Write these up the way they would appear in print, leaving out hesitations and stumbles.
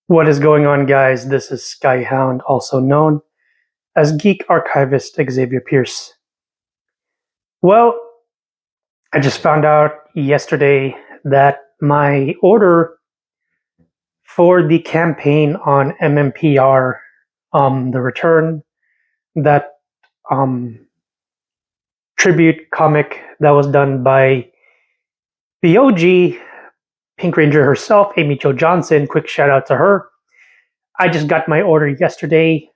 What is going on, guys? This is Skyhound, also known as Geek Archivist Xavier Pierce. Well, I just found out yesterday that my order for the campaign on MMPR, the return, that tribute comic that was done by the OG Pink Ranger herself, Amy Jo Johnson. Quick shout out to her. I just got my order yesterday,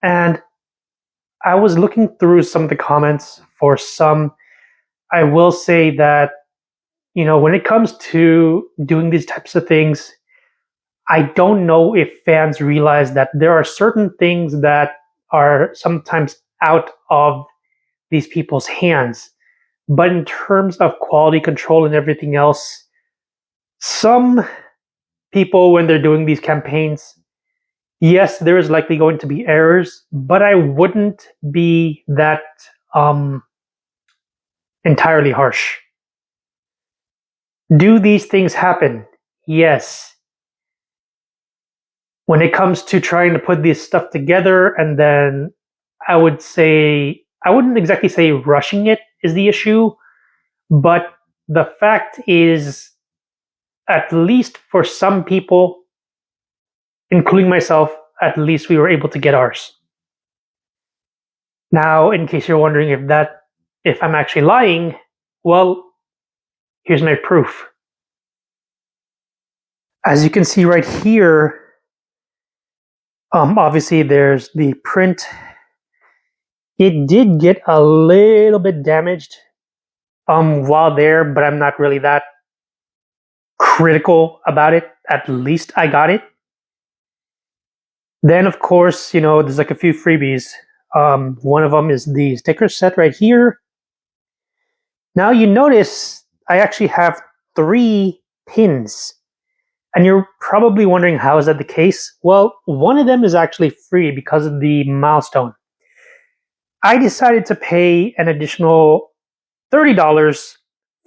and I was looking through some of the comments for some. I will say that, when it comes to doing these types of things, I don't know if fans realize that there are certain things that are sometimes out of these people's hands. But in terms of quality control and everything else, some people, when they're doing these campaigns, yes, there is likely going to be errors, but I wouldn't be that entirely harsh. Do these things happen? Yes. When it comes to trying to put this stuff together, and then I wouldn't exactly say rushing it is the issue, but the fact is, at least for some people, including myself, at least we were able to get ours. Now, in case you're wondering if I'm actually lying, well, here's my proof. As you can see right here, obviously there's the print. It did get a little bit damaged while there, but I'm not really that critical about it. At least I got it. Then, of course, there's like a few freebies. One of them is the sticker set right here. Now you notice I actually have 3 pins. And you're probably wondering, how is that the case? Well, one of them is actually free because of the milestone. I decided to pay an additional $30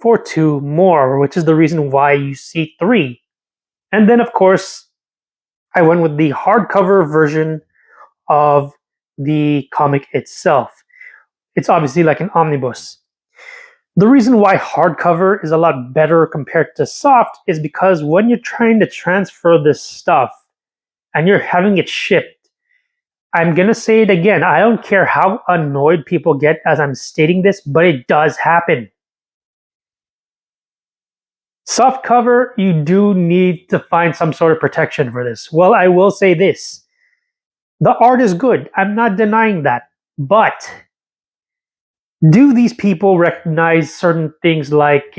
for 2 more, which is the reason why you see 3. And then, of course, I went with the hardcover version of the comic itself. It's obviously like an omnibus. The reason why hardcover is a lot better compared to soft is because when you're trying to transfer this stuff and you're having it shipped, I'm going to say it again, I don't care how annoyed people get as I'm stating this, but it does happen. Soft cover, you do need to find some sort of protection for this. Well, I will say this. The art is good. I'm not denying that. But do these people recognize certain things like,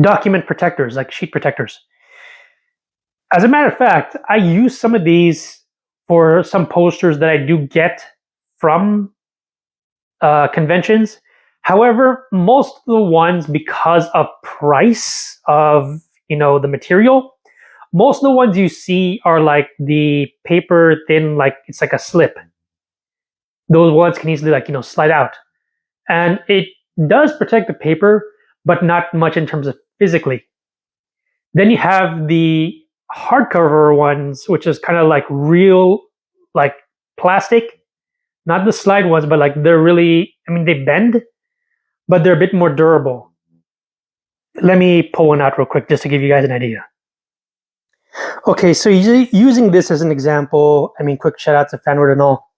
document protectors, like sheet protectors? As a matter of fact, I use some of these for some posters that I do get from conventions. However, most of the ones, because of price of, the material, most of the ones you see are like the paper thin, like it's like a slip. Those ones can easily slide out. And it does protect the paper, but not much in terms of physically. Then you have the hardcover ones, which is kind of like real, like plastic. Not the slide ones, but like they're really, they bend, but they're a bit more durable. Let me pull one out real quick just to give you guys an idea. Okay, so using this as an example, quick shout out to Fanword and all.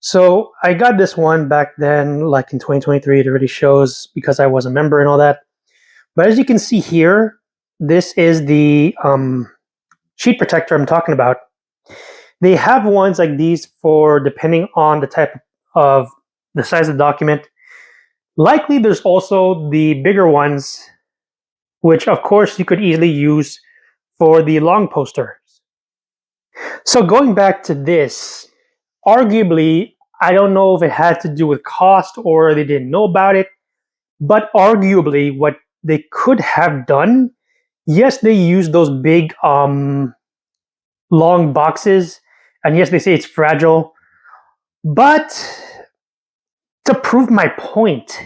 So I got this one back then, like in 2023, it already shows because I was a member and all that. But as you can see here, this is the sheet protector I'm talking about. They have ones like these for depending on the type of the size of the document. Likely there's also the bigger ones, which of course you could easily use for the long posters. So going back to this, arguably, I don't know if it had to do with cost or they didn't know about it, but arguably what they could have done, yes, they used those big long boxes, and yes, they say it's fragile, but to prove my point,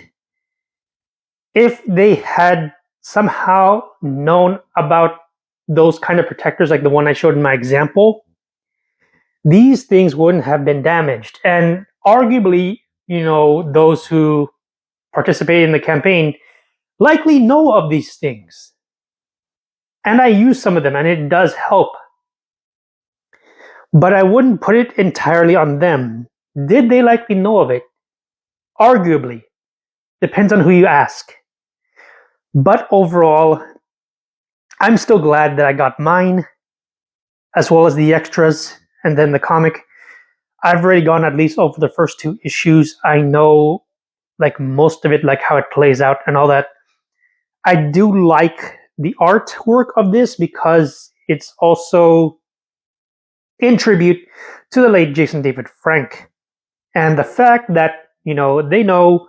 if they had somehow known about those kind of protectors, like the one I showed in my example, these things wouldn't have been damaged. And arguably, those who participate in the campaign likely know of these things. And I use some of them, and it does help. But I wouldn't put it entirely on them. Did they likely know of it? Arguably. Depends on who you ask. But overall, I'm still glad that I got mine, as well as the extras, and then the comic. I've already gone at least over the first 2 issues. I know like most of it, like how it plays out and all that. I do like the artwork of this because it's also in tribute to the late Jason David Frank. And the fact that, they know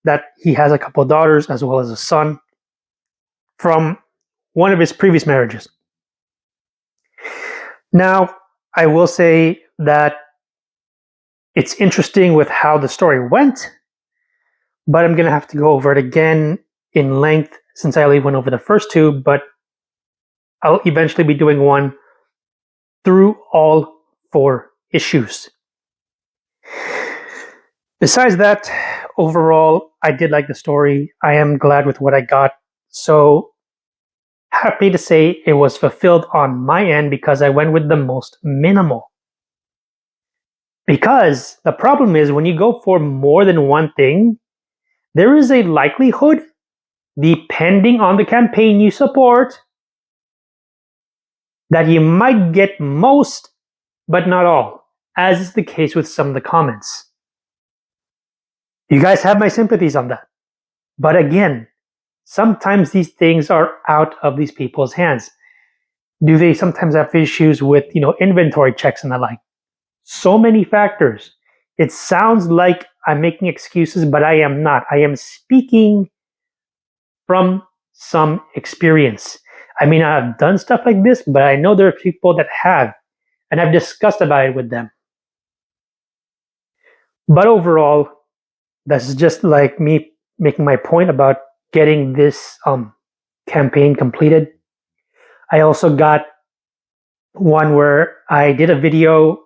that he has a couple of daughters as well as a son from one of his previous marriages. Now, I will say that it's interesting with how the story went, but I'm going to have to go over it again in length since I only went over the first 2, but I'll eventually be doing one through all 4 issues. Besides that, overall, I did like the story. I am glad with what I got. So happy to say it was fulfilled on my end because I went with the most minimal. Because the problem is when you go for more than one thing, there is a likelihood, depending on the campaign you support, that you might get most, but not all, as is the case with some of the comments. You guys have my sympathies on that. But again, sometimes these things are out of these people's hands. Do they sometimes have issues with, inventory checks and the like? So many factors. It sounds like I'm making excuses, but I am not. I am speaking from some experience. I mean, I've done stuff like this, but I know there are people that have, and I've discussed about it with them. But overall, that's just like me making my point about getting this campaign completed. I also got one where I did a video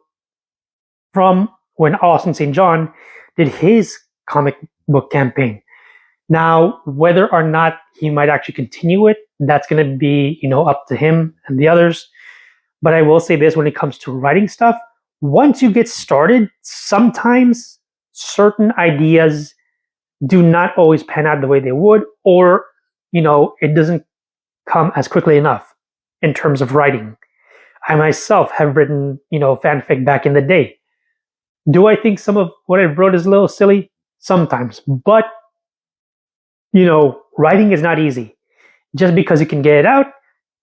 from when Austin St. John did his comic book campaign. Now, whether or not he might actually continue it, that's going to be, up to him and the others. But I will say this, when it comes to writing stuff, once you get started, sometimes certain ideas do not always pan out the way they would, or, it doesn't come as quickly enough in terms of writing. I myself have written, fanfic back in the day. Do I think some of what I wrote is a little silly? Sometimes. But, writing is not easy. Just because you can get it out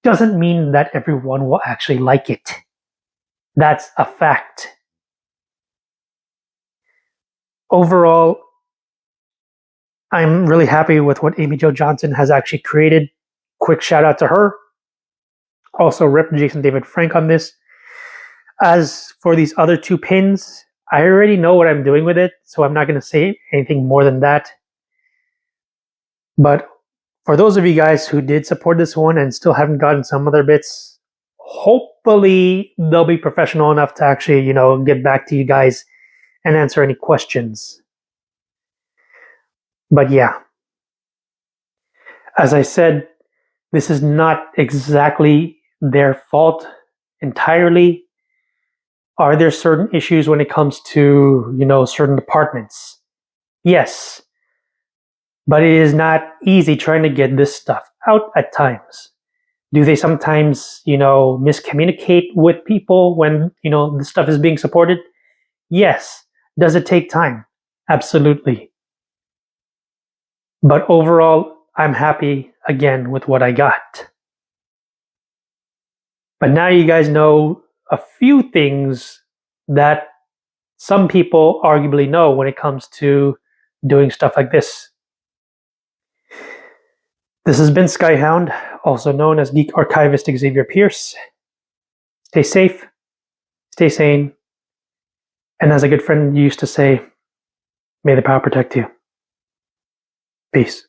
doesn't mean that everyone will actually like it. That's a fact. Overall, I'm really happy with what Amy Jo Johnson has actually created. Quick shout out to her. Also, rip Jason David Frank on this. As for these other 2 pins, I already know what I'm doing with it, so I'm not going to say anything more than that. But for those of you guys who did support this one and still haven't gotten some other bits, hopefully they'll be professional enough to actually, get back to you guys and answer any questions. But yeah, as I said, this is not exactly their fault entirely. Are there certain issues when it comes to, certain departments? Yes. But it is not easy trying to get this stuff out at times. Do they sometimes, miscommunicate with people when, the stuff is being supported? Yes. Does it take time? Absolutely. But overall, I'm happy again with what I got. But now you guys know a few things that some people arguably know when it comes to doing stuff like this. This has been Skyhound, also known as Geek Archivist Xavier Pierce. Stay safe, stay sane, and as a good friend used to say, may the power protect you. Peace.